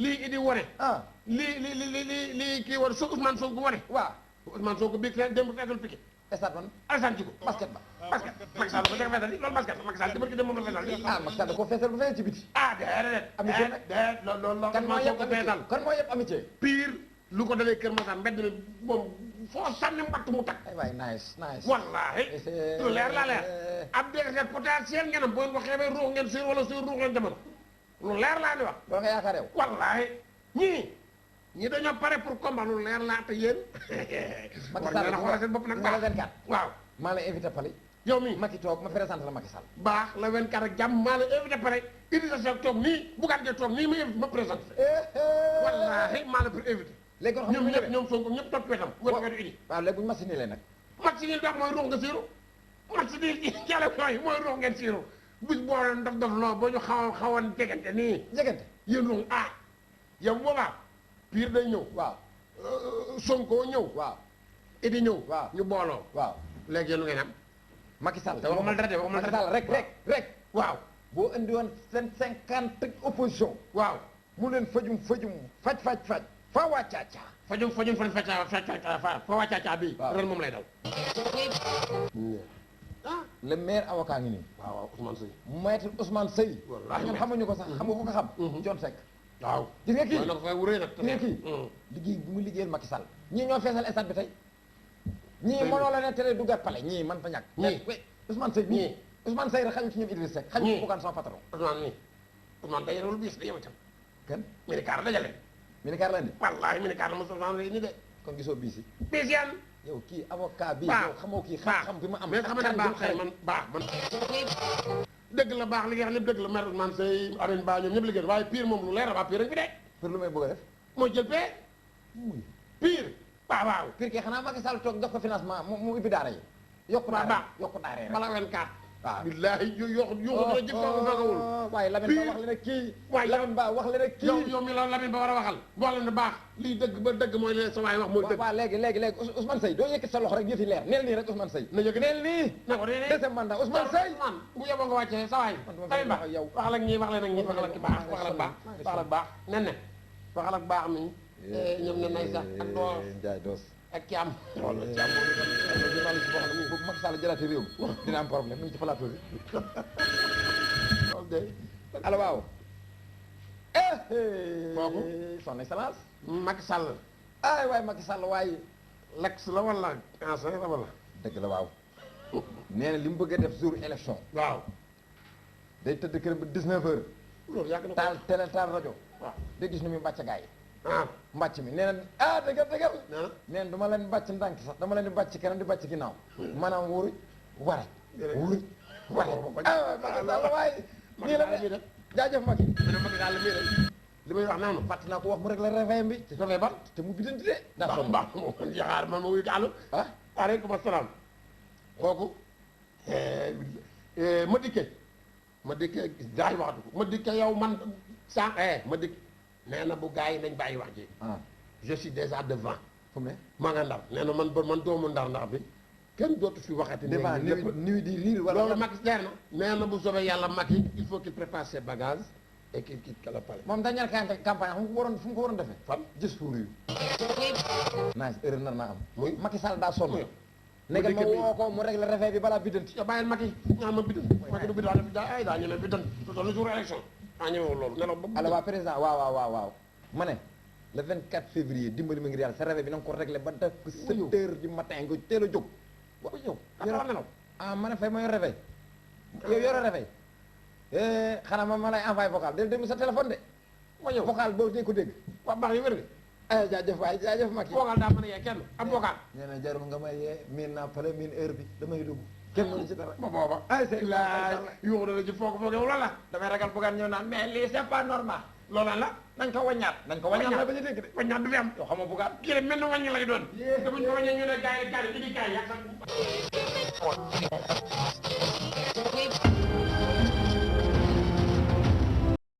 lii Idi wane. ah lii kii war Ousmane Sonko wane. waaw Ousmane Sonko bii fee démb feesul piqué. estat man Alassane Djigo basket ba basket Macky Sall ko teg feesal loolu basket Macky Sall démb ki dem moom la feesal lii. ah Macky Sall da koo feesal bu feesal ci biti ah déedéet. amitié déedéet loolu la kan moo Ousmane yëpp Sonko amitié feesal. kan moo yëpp amitié pire lu ko dalee Kër Masar mbedd mi moom foo sànni mbatt mu tag. ay waay nice wallaahi lu leer la leer ab déchet potentiel ngeen am boo ngeen ko xeebee ruux ngeen suur wala suur ruux ngeen jamono lu leer laa di wax. loolu nga yaakaar yow wallaahi ñii dañoo pare pour combat lu leer laa te yéen. Macky war Sall ngeen a xoolal seen bopp nag la baax 24 waaw. maa lay invité Paris yow mii Macky toog ma présenté la Macky Sall baax la 24 ak jàmm maa la invité pare Idrissa Seck toog nii Bougane Gueye toog nii ma invité ma présenté. wallaahi maa la pour invité. léegi kon xam ñoom nga ñëpp ñoom Sonko ñëpp topp wetam. wetu Idi. waaw léegi bu ñu machine lee nag match yi baax mooy ruux nga siiru match yi jàlle mooy ruux ngeen siiru bis boo leen daf loo ba ñu xawoon jegante nii jegante yéen ruux yow boobaa pire day ñëw waaw Sonko ñëw waaw Idi ñëw waaw ñu booloo waaw léegi yéen lu ngeen am Macky Sall te waxuma dara de waxuma Macky dara Sall rek waaw boo indi woon seen 50 opposition waaw mu leen faj fa wàccaaca fajum fan fa wàccaaca bi waaw ren moom lay daw le maire avocat ngi nii waaw Ousmane Seye maître Ousmane Seye wallaahi ñun xamuñu ko sax xam nga ko nga xam John Seck waaw gis nga kii na ko fay wuree nag gis nga kii liggéey bi mu liggéeyal Macky Sall ñii ñoo feesal stade bi tey ñii mënoo la ne tere duggaat pale ñii man fa ñàkk ñii Ousmane Seye ñii Ousmane Seye rek xaju ci ñoom Idriss Seck xaju ci Bougane son patron Ousmane nii Ousmane dajalewul bis da yow itam kenn minicar dajale minicar la indi wallaahi minicar la ma Ousmane lay ni de kon gisoo bii si bis yan yow kii avocat bi baax yow xamoo kii xam-xam bi ma am mais xam ne baax xëy man baax man dëgg la baax li nga xam lépp dëgg la maire Ousmane Seye Amine Ba ñoom ñëpp liggéey waaye pire moom lu leer a baax pire rek bi de pour lu may bëgg a def mooy jël pee pire waaw pire kay xanaa Macky Sall toog jox ko financement mu ubbi daara yi yokku daara yi rek bala 24 waaw billaahi yuuxu dina jëf ko foogawul waaye Lamine Ba wax le ne kii waaye Lamine Ba wax le ne kii yow mi la Lamine Ba war a waxal boo leen ne baax lii dëgg ba dëgg mooy li sa waay wax mooy dëgg waaw léegi Ousmane Seye doo yëkkat sa loxo rek yëf yi leer neel nii rek Ousmane Seye na yëg neel nii na ko nee deuxième mandat Ousmane Seye man bu yeboo nga wàccee sa waay Lamine Ba yow waxal ak ñii wax leen ak ñii waxal ak ki baax waxal ak baax waxal ak baax nen ne waxal ak baax mi ñoom ne nay sax ak doo Ndiaye doos ak ki am wala ci am journaliste boo xam ne bu Macky Sall jëlaatee réew mi dina am problème mu ngi ci plateau bi loolu de allo waaw kooku son excellence Macky Sall ay waay Macky Sall waaye lex la wala ancien la wala dëgg la waaw nee na li mu bëgg a def jour élection waaw day tëdd këram ba 19 heures loolu yàgg na ko taal télé taal rajo waaw day gis nu muy mbàcc gaa yi ah mbàcc mi nee na dëggal nee na nee na dama leen bàcc ndànk sax dama leen di bàcc kanam di bàcc ginnaaw maanaam wuruj ware wuruj ware waaye nii la de jaajëf Macky mu ne Macky Sall mii rek li may wax noonu fàtt naa ko wax mu rek la réveil bi dafay ban te mu bidanti de daa sonn baax moom jaxaar man ma wuyu ko àll ah aleykum asalaam kooku ma dikke daay waxatu ko ma dikke yow man sànq ma dikk nee na bu gars yi nañ bàyyi wax ji je suis déjà devant fu mu ne maa nga ndar nee na man doomu ndar bi kenn dootu fi waxati devant niwi di riir wala loolu Macky leer na nee na bu soobee yàlla Macky il faut qu'il prépare ses bagages et qu'il quitte le palais moom dernière campagne fu mu ko waroon defee fan gis pour yu nice erreur nar naa am muy Macky Sall daa sonn muy négal ma woo ko mu régler réveil bi balaa bidanti yow bàyyil Macky ñaan ma bidan Macky du bidan daa ñeme bidan le jour élection daa ñemewul loolu nelaw ba alors waa président waaw ma ne le 24 février dimbali ma ngir yàlla sa réveil bi na nga ko réglé ba def ko 7 heures du matin nga teel a jóg waaw yow dafa nelaw ma ne fay ma yor réveil yow yoro réveil xanaa ma lay envoyé vocal del déglu sa téléphone de ma yow vocal boobu dee ko dégg waa baax yi wér nga ay jaajëf waay jaajëf Macky vocal daa mën a yee kenn am vocal nee na jarul nga may yee miin naa pale miin heure bi damay dugg kenn mënu ci dara ba booba ay c'est laay yuuxu dana ci foogee wala la damay ragal bugaan ñëw naan mais lii c'est pas normal loolu la nañ ko waññaat la bañ a dégg de waññaat du fi am yow xam nga bugaan kii de mel na wàññi lay doon te buñ ko wàññee ñu ne gaay yi yàq sax